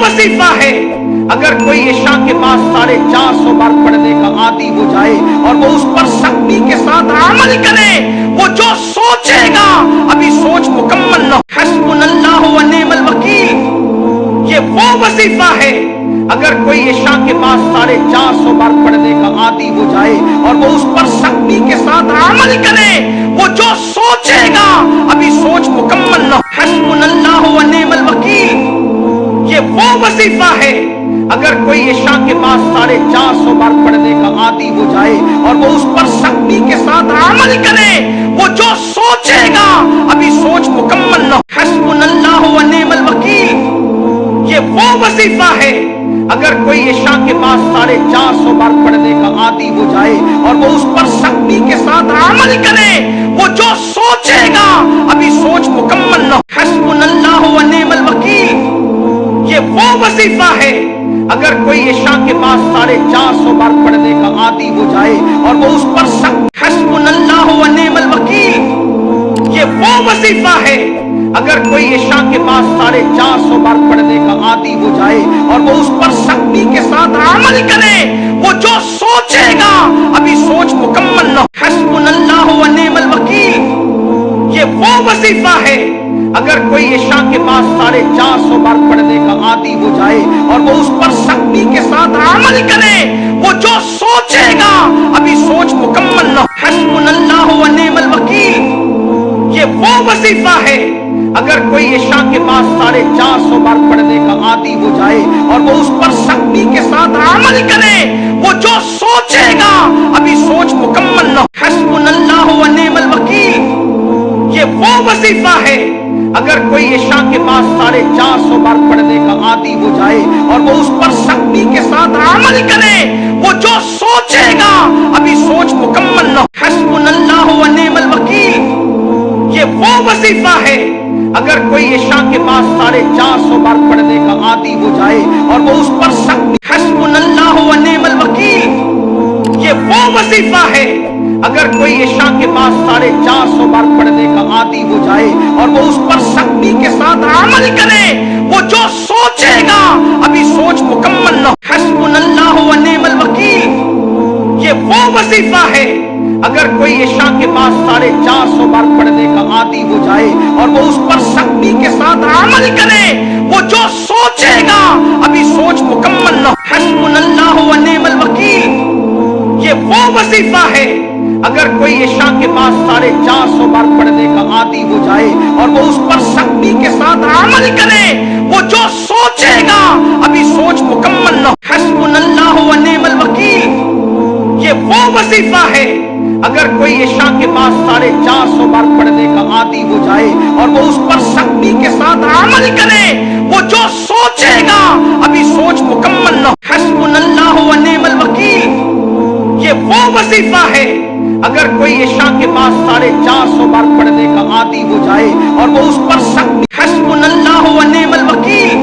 وظیفہ ہے اگر کوئی عشاء کے بعد 450 بار پڑھنے کا عادی ہو جائے اور وہ اس پر سختی کے ساتھ عمل کرے، وہ جو سوچے گا ابھی سوچ مکمل نہ، حسبنا اللہ و نعم الوکیل، یہ وہ وظیفہ ہے اگر کوئی عشاء کے بعد 450 بار پڑھنے کا عادی ہو جائے اور وہ اس پر سختی کے ساتھ عمل کرے، وہ جو سوچے گا ابھی سوچ مکمل نہ، حسبنا اللہ و نعم الوکیل، یہ وہ وظیفہ ہے اگر کوئی عشاء کے بعد 450 بار پڑھنے کا عادی ہو جائے اور وہ اس پر سختی کے ساتھ عمل کرے، وہ جو سوچے گا ابھی سوچ مکمل نہ، حسبنا اللہ و نعم الوکیل، یہ وہ وظیفہ ہے اگر کوئی عشاء کے بعد 450 بار پڑھنے کا عادی ہو جائے اور وہ اس پر سختی کے ساتھ عمل کرے، وہ جو سوچے گا ابھی سوچ مکمل نہ، حسبنا اللہ و نعم الوکیل، یہ وہ وظیفہ ہے اگر کوئی عشاء کے بعد 450 بار پڑھنے کا عادی ہو جائے اور وہ اس پر سخت، حسبنا اللہ و نعم الوکیل، یہ وہ وظیفہ ہے اگر کوئی عشاء کے بعد 450 بار پڑھنے کا عادی ہو جائے اور وہ اس پر سختی کے ساتھ عمل کرے، وہ جو سوچے گا ابھی سوچ مکمل نہ، حسبنا اللہ و نعم الوکیل، یہ وہ وظیفہ ہے اگر کوئی عشاء کے بعد 450 بار پڑھنے کا عادی ہو جائے اور وہ اس پر سختی کے ساتھ عمل کرے، وہ جو سوچے گا ابھی سوچ مکمل نہ، حسبنا اللہ و نعم الوکیل، یہ وہ وظیفہ ہے اگر کوئی عشاء کے بعد 450 بار پڑھنے کا عادی ہو جائے اور وہ اس پر سختی کے ساتھ عمل کرے، وہ جو سوچے گا ابھی سوچ مکمل نہ، حسبنا اللہ و نعم الوکیل، یہ وہ وظیفہ ہے اگر کوئی عشاء کے بعد 450 بار پڑھنے کا عادی ہو جائے اور وہ اس پر سختی کے ساتھ عمل کرے، وہ جو سوچے گا ابھی سوچ مکمل نہ، حسبنا اللہ و نعم الوکیل، یہ وہ وظیفہ ہے اگر کوئی عشاء کے بعد 450 بار پڑھنے کا عادی ہو جائے اور وہ اس پر سختی، حسبنا اللہ و نعم الوکیل، یہ وہ وظیفہ ہے اگر کوئی عشاء کے بعد 450 بار پڑھنے کا عادی ہو جائے اور وہ اس پر سختی کے ساتھ عمل کرے، وہ جو سوچے گا ابھی سوچ مکمل نہ، حسبنا اللہ و نعم الوکیل، یہ وہ وظیفہ ہے اگر کوئی عشاء کے بعد 450 بار پڑھنے کا عادی ہو جائے اور وہ اس پر سختی کے ساتھ عمل کرے، وہ جو سوچے گا ابھی سوچ مکمل نہ، حسبنا اللہ و نعم الوکیل، یہ وہ وظیفہ ہے اگر کوئی عشاء کے بعد 450 بار پڑھنے کا عادی ہو جائے اور وہ اس پر سختی کے ساتھ عمل کرے، وہ جو سوچے گا ابھی سوچ مکمل نہ، حسبنا اللہ و نعم الوکیل، یہ وہ وظیفہ ہے اگر کوئی عشاء کے بعد 450 بار پڑھنے کا عادی ہو جائے اور وہ اس پر سختی کے ساتھ عمل کرے، وہ جو سوچے گا ابھی سوچ مکمل نہ، حسبنا اللہ و نعم الوکیل، یہ وہ وظیفہ ہے اگر کوئی عشاء کے بعد 450 بار پڑھنے کا عادی ہو جائے اور وہ اس پر سختی، حسبنا اللہ و نعم الوکیل،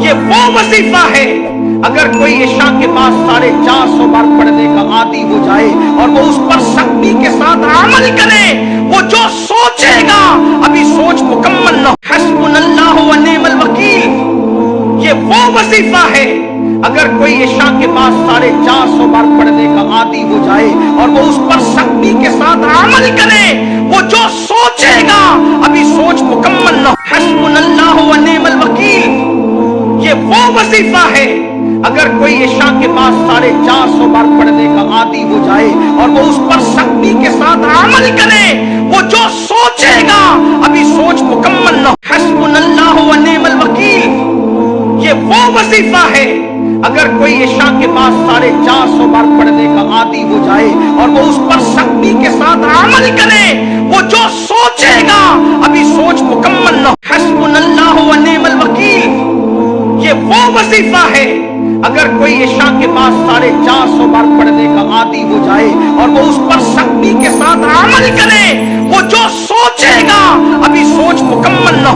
یہ وہ وظیفہ ہے اگر کوئی عشاء کے بعد 450 بار پڑھنے کا عادی ہو جائے اور وہ اس پر سختی کے ساتھ عمل کرے، وہ جو سوچے گا ابھی سوچ مکمل نہ، حسبنا اللہ و نعم الوکیل، یہ وہ وظیفہ ہے اگر کوئی عشاء کے بعد 450 بار پڑھنے کا عادی ہو جائے اور وہ اس پر سختی کے ساتھ عمل کرے، وہ جو سوچے گا ابھی سوچ مکمل نہ، حسبنا اللہ و نعم الوکیل، یہ وہ وظیفہ ہے اگر کوئی عشاء کے بعد 450 بار پڑھنے کا عادی ہو جائے اور وہ اس پر سختی کے ساتھ عمل کرے، وہ جو سوچے گا ابھی سوچ مکمل نہ، حسبنا اللہ و نعم الوکیل، یہ وہ وظیفہ ہے اگر کوئی عشاء کے بعد 450 بار پڑھنے کا عادی ہو جائے اور وہ اس پر سختی کے ساتھ عمل کرے، وہ جو سوچے گا ابھی سوچ مکمل نہ، حسبنا اللہ و نعم الوکیل، یہ وہ وظیفہ ہے اگر کوئی عشاء کے بعد 450 بار پڑھنے کا عادی ہو جائے اور وہ اس پر سختی کے ساتھ عمل کرے، وہ جو سوچے گا ابھی سوچ مکمل نہ،